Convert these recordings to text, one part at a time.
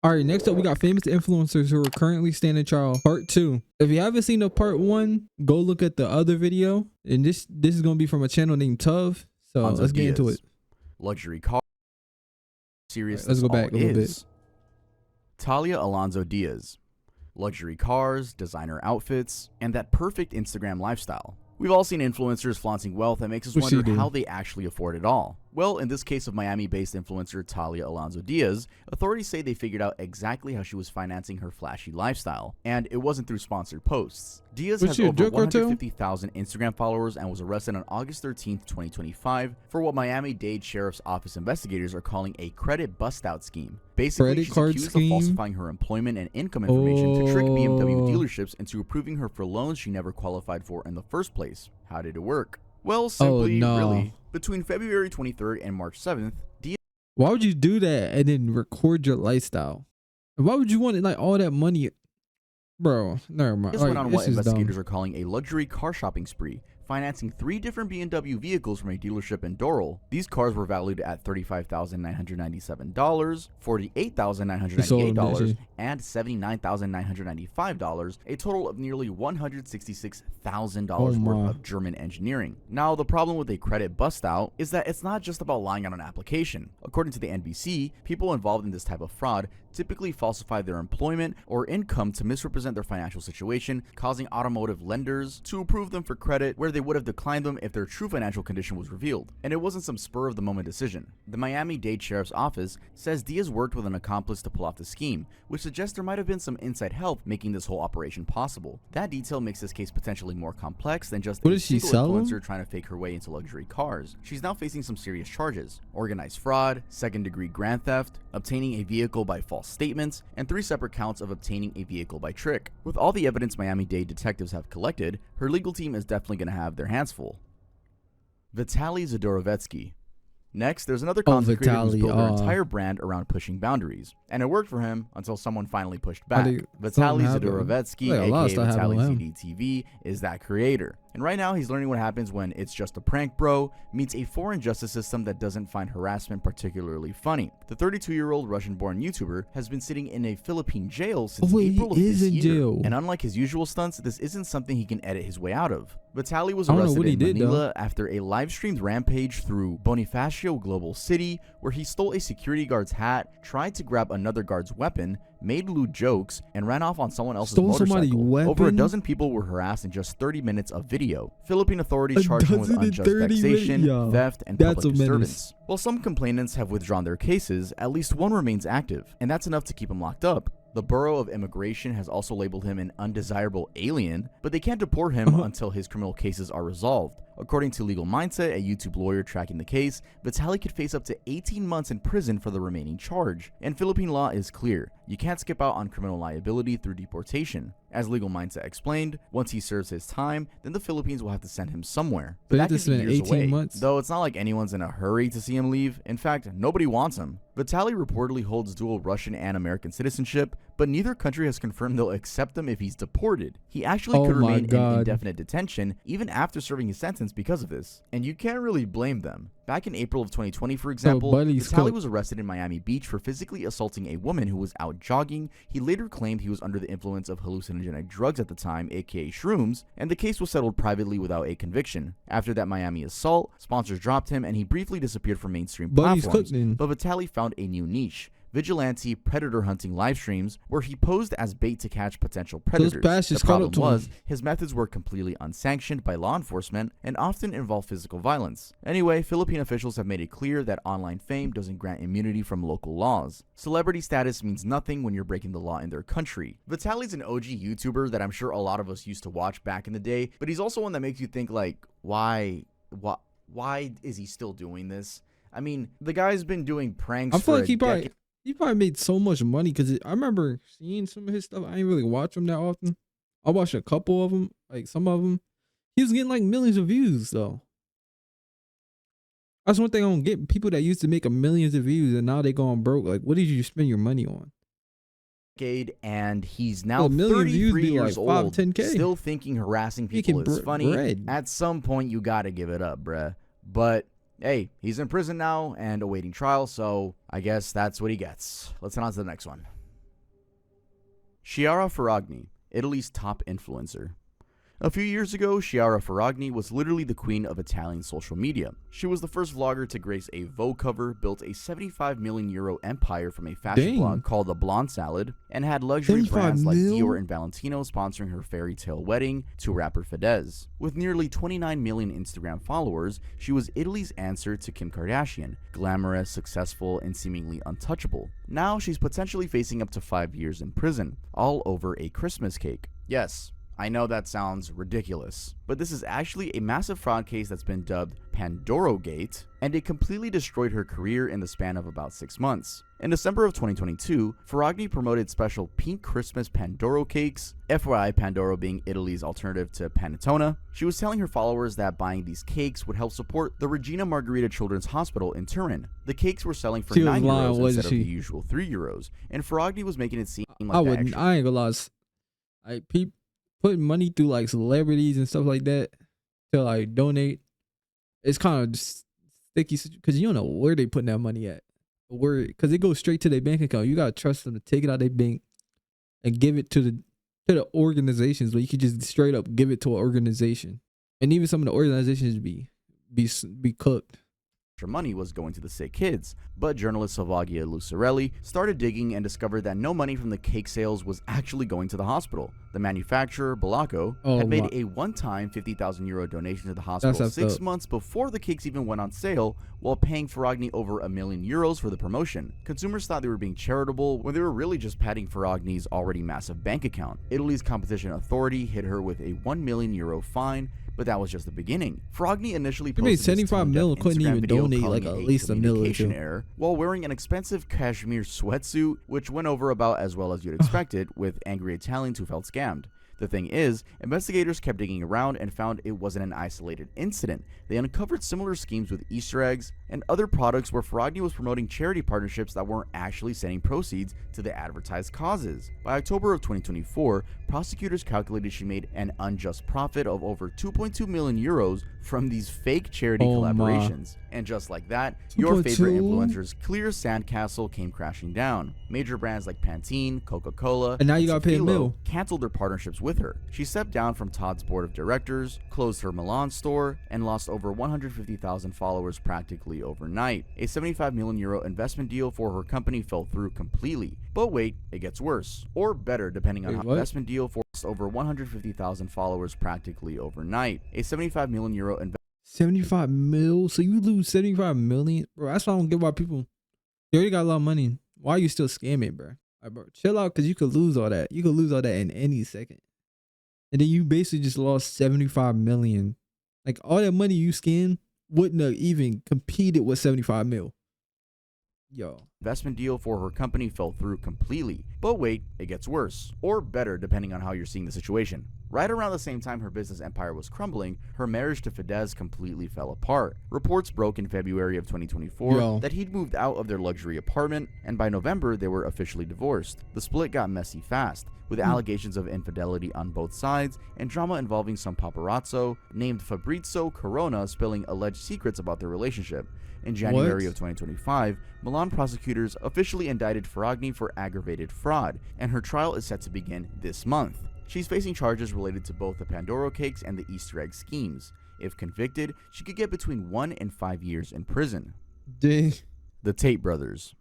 All right, next up we got famous influencers who are currently standing trial, part 2. If you haven't seen the part 1, go look at the other video. And this is gonna be from a channel named Tuv. So let's get into it. Luxury car. Serious. Let's go back a little bit. Talia Alonso Diaz. Luxury cars, designer outfits, and that perfect Instagram lifestyle. We've all seen influencers flaunting wealth that makes us wonder how they actually afford it all. Well, in this case of Miami-based influencer Talia Alonso Diaz, authorities say they figured out exactly how she was financing her flashy lifestyle, and it wasn't through sponsored posts. Diaz has over 150,000 Instagram followers and was arrested on August 13, 2025 for what Miami-Dade Sheriff's Office investigators are calling a credit bust-out scheme. Basically, she's accused of falsifying her employment and income information to trick BMW dealerships into approving her for loans she never qualified for in the first place. How did it work? Well, simply, really, between February 23rd and March 7th, Diaz... Why would you do that and then record your lifestyle? Why would you want like all that money? Bro, never mind. Diaz went on what investigators are calling a luxury car shopping spree, financing 3 different BMW vehicles from a dealership in Doral. These cars were valued at $35,997, $48,998, and $79,995, a total of nearly $166,000 worth of German engineering. Now, the problem with a credit bust-out is that it's not just about lying on an application. According to the NBC, people involved in this type of fraud typically falsify their employment or income to misrepresent their financial situation, causing automotive lenders to approve them for credit where they would have declined them if their true financial condition was revealed. And it wasn't some spur-of-the-moment decision. The Miami-Dade Sheriff's Office says Diaz worked with an accomplice to pull off the scheme, which suggests there might have been some inside help making this whole operation possible. That detail makes this case potentially more complex than just a single influencer trying to fake her way into luxury cars. She's now facing some serious charges: organized fraud, second-degree grand theft, obtaining a vehicle by false statements, and 3 separate counts of obtaining a vehicle by trick. With all the evidence Miami-Dade detectives have collected, her legal team is definitely going to have their hands full. Vitaly Zadorovetsky. Next, there's another content creator who's built their entire brand around pushing boundaries, and it worked for him until someone finally pushed back. Vitaly Zadorovetsky, aka Vitaly ZDTV, is that creator. And right now, he's learning what happens when It's Just a Prank Bro meets a foreign justice system that doesn't find harassment particularly funny. The 32-year-old Russian-born YouTuber has been sitting in a Philippine jail since April of this year. And unlike his usual stunts, this isn't something he can edit his way out of. Vitaly was arrested in Manila after a live-streamed rampage through Bonifacio Global City, where he stole a security guard's hat, tried to grab another guard's weapon, made lewd jokes, and ran off on someone else's motorcycle. Over a dozen people were harassed in just 30 minutes of video. Philippine authorities charged him with unjust vexation, theft, and public disturbance. While some complainants have withdrawn their cases, at least one remains active, and that's enough to keep him locked up. The Bureau of Immigration has also labeled him an undesirable alien, but they can't deport him until his criminal cases are resolved. According to Legal Mindset, a YouTube lawyer tracking the case, Vitaly could face up to 18 months in prison for the remaining charge. And Philippine law is clear: you can't skip out on criminal liability through deportation. As Legal Mindset explained, once he serves his time, then the Philippines will have to send him somewhere. But that could be years away, though it's not like anyone's in a hurry to see him leave. In fact, nobody wants him. Vitaly reportedly holds dual Russian and American citizenship, but neither country has confirmed they'll accept him if he's deported. He actually could remain in indefinite detention even after serving his sentence because of this, and you can't really blame them. Back in April of 2020, for example, Vitaly was arrested in Miami Beach for physically assaulting a woman who was out jogging. He later claimed he was under the influence of hallucinogenic drugs at the time, aka shrooms, and the case was settled privately without a conviction. After that Miami assault, sponsors dropped him and he briefly disappeared from mainstream platforms, but Vitaly found a new niche: vigilante predator hunting live streams, where he posed as bait to catch potential predators. The problem was, his methods were completely unsanctioned by law enforcement and often involved physical violence. Anyway, Philippine officials have made it clear that online fame doesn't grant immunity from local laws. Celebrity status means nothing when you're breaking the law in their country. Vitaly's an OG YouTuber that I'm sure a lot of us used to watch back in the day, but he's also one that makes you think, like, why is he still doing this? I mean, the guy's been doing pranks for a decade. He probably made so much money because I remember seeing some of his stuff. I didn't really watch him that often. I watched a couple of them, like some of them. He was getting like millions of views though. That's one thing I don't get. People that used to make millions of views and now they going broke. Like, what did you spend your money on? And he's now 33 years old, still thinking harassing people is funny. At some point, you gotta give it up, bruh. But hey, he's in prison now and awaiting trial, so I guess that's what he gets. Let's head on to the next one. Chiara Ferragni, Italy's top influencer. A few years ago, Chiara Ferragni was literally the queen of Italian social media. She was the first vlogger to grace a Vogue cover, built a 75 million euro empire from a fashion blog called The Blonde Salad, and had luxury brands like Dior and Valentino sponsoring her fairy tale wedding to rapper Fedez. With nearly 29 million Instagram followers, she was Italy's answer to Kim Kardashian, glamorous, successful, and seemingly untouchable. Now she's potentially facing up to 5 years in prison, all over a Christmas cake. Yes, I know that sounds ridiculous, but this is actually a massive fraud case that's been dubbed Pandorogate, and it completely destroyed her career in the span of about 6 months. In December of 2022, Ferragni promoted special pink Christmas Pandoro cakes, FYI Pandoro being Italy's alternative to panettone. She was telling her followers that buying these cakes would help support the Regina Margherita Children's Hospital in Turin. The cakes were selling for €9 instead of the usual €3, and Ferragni was making it seem like I ain't gonna lie. Putting money through like celebrities and stuff like that to like donate, it's kind of sticky because you don't know where they putting that money at, because it goes straight to their bank account. You gotta trust them to take it out of their bank and give it to the organizations, but you could just straight up give it to an organization, and even some of the organizations be cooked. Money was going to the sick kids, but journalist Salvagia Lucarelli started digging and discovered that no money from the cake sales was actually going to the hospital. The manufacturer, Balacco, had made a one-time €50,000 donation to the hospital 6 months before the cakes even went on sale, while paying Ferragni over €1 million for the promotion. Consumers thought they were being charitable when they were really just padding Ferragni's already massive bank account. Italy's competition authority hit her with a €1 million fine, but that was just the beginning. Ferragni initially posted 75 mil, couldn't even donate like at least $1 million error while wearing an expensive cashmere sweatsuit, which went over about as well as you'd expected, with angry Italians who felt scammed. The thing is, investigators kept digging around and found it wasn't an isolated incident. They uncovered similar schemes with Easter eggs and other products where Ferragni was promoting charity partnerships that weren't actually sending proceeds to the advertised causes. By October of 2024, prosecutors calculated she made an unjust profit of over €2.2 million from these fake charity collaborations. And just like that, your favorite influencer's clear sandcastle came crashing down. Major brands like Pantene, Coca-Cola, and now you gotta pay a mill, canceled their partnerships with her. She stepped down from Todd's board of directors, closed her Milan store, and lost over 150,000 followers practically overnight. A €75 million investment deal for her company fell through completely. But wait, it gets worse. Or better, depending on how investment deal for over 150,000 followers practically overnight. A €75 million 75 mil? So you lose 75 million? Bro, that's why I don't get why people, you already got a lot of money. Why are you still scamming, bro? Right, bro, chill out, because you could lose all that. You could lose all that in any second. And then you basically just lost 75 million. Like, all that money you scammed wouldn't have even competed with 75 mil. Yo. Investment deal for her company fell through completely. But wait, it gets worse. Or better, depending on how you're seeing the situation. Right around the same time her business empire was crumbling, her marriage to Fedez completely fell apart. Reports broke in February of 2024 that he'd moved out of their luxury apartment, and by November they were officially divorced. The split got messy fast, with allegations of infidelity on both sides and drama involving some paparazzo named Fabrizio Corona spilling alleged secrets about their relationship. In January of 2025, Milan prosecutors officially indicted Ferragni for aggravated fraud, and her trial is set to begin this month. She's facing charges related to both the Pandoro cakes and the Easter egg schemes. If convicted, she could get between 1 and 5 years in prison. Dang. The Tate brothers.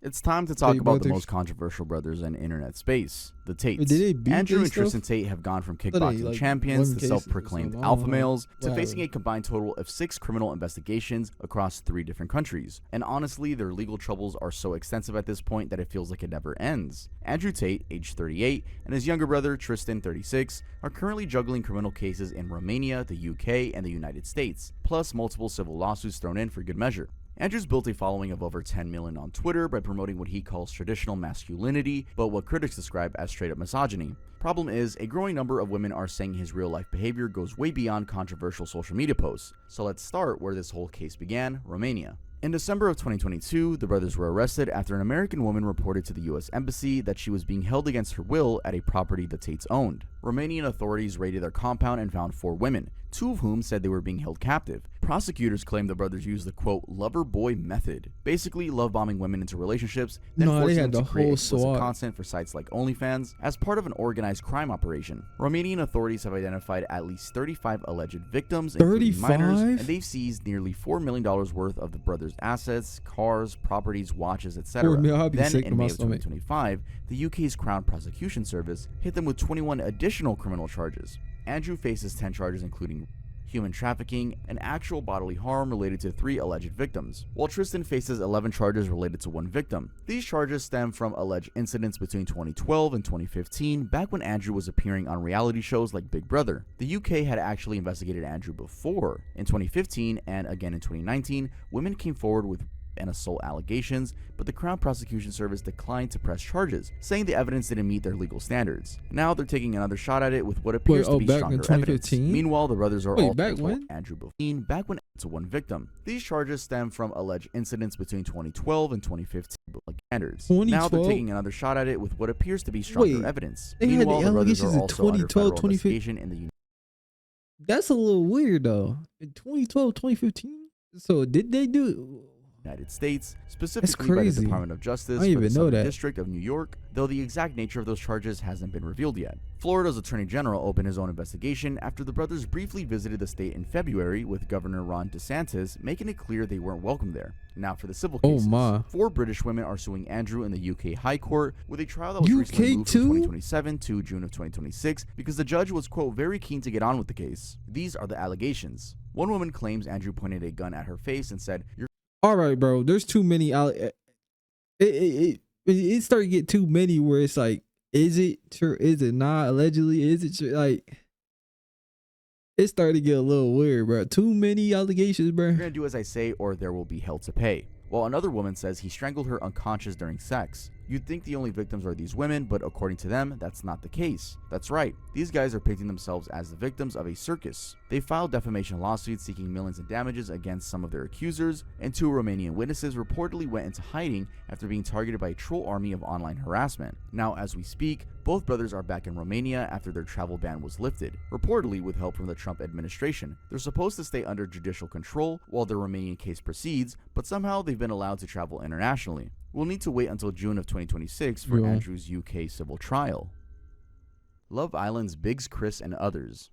It's time to talk about the most controversial brothers in internet space, the Tates. Andrew and Tristan Tate have gone from kickboxing champions to self-proclaimed alpha males to facing a combined total of 6 criminal investigations across 3 different countries. And honestly, their legal troubles are so extensive at this point that it feels like it never ends. Andrew Tate, age 38, and his younger brother, Tristan, 36, are currently juggling criminal cases in Romania, the UK, and the United States, plus multiple civil lawsuits thrown in for good measure. Andrew's built a following of over 10 million on Twitter by promoting what he calls traditional masculinity, but what critics describe as straight up misogyny. Problem is, a growing number of women are saying his real life behavior goes way beyond controversial social media posts. So let's start where this whole case began, Romania. In December of 2022, the brothers were arrested after an American woman reported to the US Embassy that she was being held against her will at a property the Tates owned. Romanian authorities raided their compound and found 4 women, 2 of whom said they were being held captive, Prosecutors claim the brothers used the quote lover boy method, basically love bombing women into relationships, then No, they forcing had them the to create whole explicit SWAT. content for sites like OnlyFans as part of an organized crime operation. Romanian authorities have identified at least 35 alleged victims, including minors, 35? and they've seized nearly $4 million worth of the brothers' assets, cars, properties, watches, etc. $4 million, I'd be Then, sick to in my May of stomach. 2025, the UK's Crown Prosecution Service hit them with 21 additional criminal charges. Andrew faces 10 charges including human trafficking, and actual bodily harm related to 3 alleged victims, while Tristan faces 11 charges related to 1 victim. These charges stem from alleged incidents between 2012 and 2015, back when Andrew was appearing on reality shows like Big Brother. The UK had actually investigated Andrew before. In 2015 and again in 2019, women came forward with and assault allegations, but the Crown Prosecution Service declined to press charges, saying the evidence didn't meet their legal standards. Now they're taking another shot at it with what appears to be back stronger in evidence. 2015? Meanwhile, the brothers are Wait, all back when? Andrew Bofine back when to 1 victim. These charges stem from alleged incidents between 2012 and 2015 standards. Now they're 2012? taking another shot at it with what appears to be stronger Wait, evidence. they had the Meanwhile, the brothers allegations are in also under 2012, federal 2015? investigation in the That's a little weird though. In 2012, 2015? So did they do? United States, specifically by the crazy. Department of Justice I didn't for the even know Southern that. District of New York, though the exact nature of those charges hasn't been revealed yet. Florida's Attorney General opened his own investigation after the brothers briefly visited the state in February, with Governor Ron DeSantis making it clear they weren't welcome there. Now for the civil Oh cases. my. 4 British women are suing Andrew in the UK High Court, with a trial that was UK recently moved too? from 2027 to June of 2026 because the judge was, quote, very keen to get on with the case. These are the allegations. One woman claims Andrew pointed a gun at her face and said, "You're All right, bro. There's too many. It started to get too many where it's like, is it true? Is it not? Allegedly, is it true? Like, it started to get a little weird, bro. Too many allegations, bro. You're gonna do as I say or there will be hell to pay." While another woman says he strangled her unconscious during sex. You'd think the only victims are these women, but according to them, that's not the case. That's right, these guys are painting themselves as the victims of a circus. They filed defamation lawsuits seeking millions in damages against some of their accusers, and 2 Romanian witnesses reportedly went into hiding after being targeted by a troll army of online harassment. Now, as we speak, both brothers are back in Romania after their travel ban was lifted, reportedly with help from the Trump administration. They're supposed to stay under judicial control while their Romanian case proceeds, but somehow they've been allowed to travel internationally. We'll need to wait until June of 2026 for Andrew's UK civil trial. Love Island's Biggs, Chris, and others.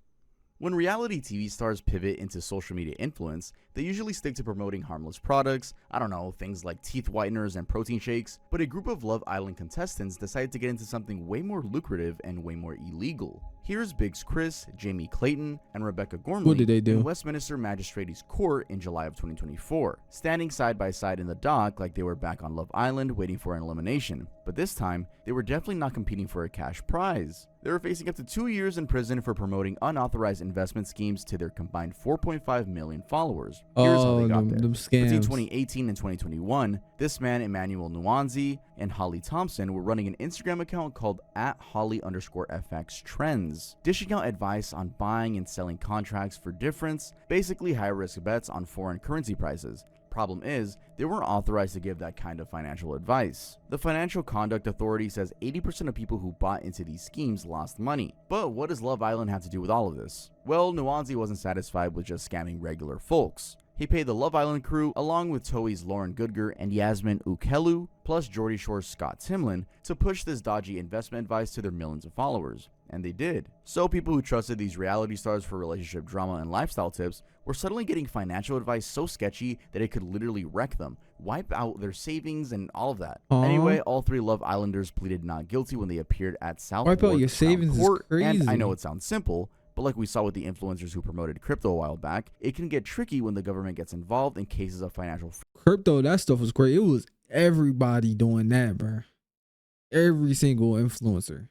When reality TV stars pivot into social media influence, they usually stick to promoting harmless products, I don't know, things like teeth whiteners and protein shakes, but a group of Love Island contestants decided to get into something way more lucrative and way more illegal. Here's Biggs Chris, Jamie Clayton, and Rebecca Gormley What did they do? in Westminster Magistrates Court in July of 2024, standing side by side in the dock like they were back on Love Island waiting for an elimination. But this time, they were definitely not competing for a cash prize. They were facing up to 2 years in prison for promoting unauthorized investment schemes to their combined 4.5 million followers. Here's how they got there. Them Between scams. 2018 and 2021, this man, Emmanuel Nuanzi, and Holly Thompson were running an Instagram account called @Holly_FX Trends, dishing out advice on buying and selling contracts for difference, basically high-risk bets on foreign currency prices. Problem is, they weren't authorized to give that kind of financial advice. The Financial Conduct Authority says 80% of people who bought into these schemes lost money. But what does Love Island have to do with all of this? Well, Nuanzi wasn't satisfied with just scamming regular folks. He paid the Love Island crew, along with Toei's Lauren Goodger and Yasmin Ukelu, plus Geordie Shore's Scott Timlin, to push this dodgy investment advice to their millions of followers. And they did. So people who trusted these reality stars for relationship drama and lifestyle tips were suddenly getting financial advice so sketchy that it could literally wreck them, wipe out their savings and all of that. Anyway, all 3 Love Islanders pleaded not guilty when they appeared at South Wipe out Wark your Crown savings is Court. And I crazy. know it sounds simple, but like we saw with the influencers who promoted crypto a while back, it can get tricky when the government gets involved in cases of financial Crypto, that stuff was great. It was everybody doing that, bro. Every single influencer.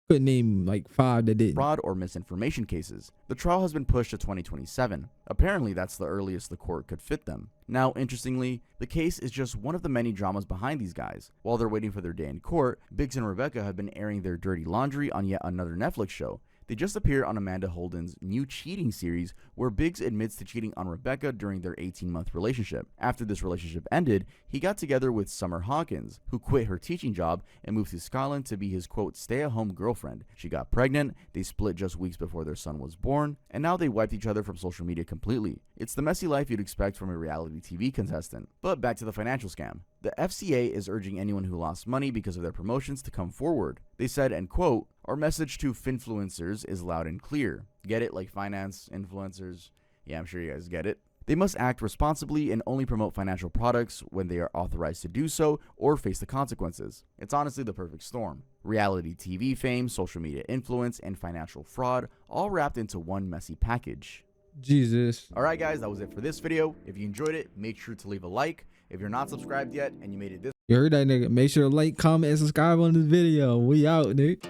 Couldn't name like 5 that didn't. fraud or misinformation cases. The trial has been pushed to 2027. Apparently, that's the earliest the court could fit them. Now, interestingly, the case is just one of the many dramas behind these guys. While they're waiting for their day in court, Biggs and Rebecca have been airing their dirty laundry on yet another Netflix show. They just appeared on Amanda Holden's new cheating series, where Biggs admits to cheating on Rebecca during their 18-month relationship. After this relationship ended, he got together with Summer Hawkins, who quit her teaching job and moved to Scotland to be his quote stay-at-home girlfriend. She got pregnant, they split just weeks before their son was born, and now they wiped each other from social media completely. It's the messy life you'd expect from a reality TV contestant. But back to the financial scam. The FCA is urging anyone who lost money because of their promotions to come forward. They said, and quote, "Our message to finfluencers is loud and clear." Get it? Like finance, influencers? Yeah, I'm sure you guys get it. They must act responsibly and only promote financial products when they are authorized to do so or face the consequences. It's honestly the perfect storm. Reality TV fame, social media influence, and financial fraud all wrapped into one messy package. Jesus. Alright guys, that was it for this video. If you enjoyed it, make sure to leave a like. If you're not subscribed yet and you made it this You heard that, nigga. Make sure to like, comment, and subscribe on this video. We out, nigga.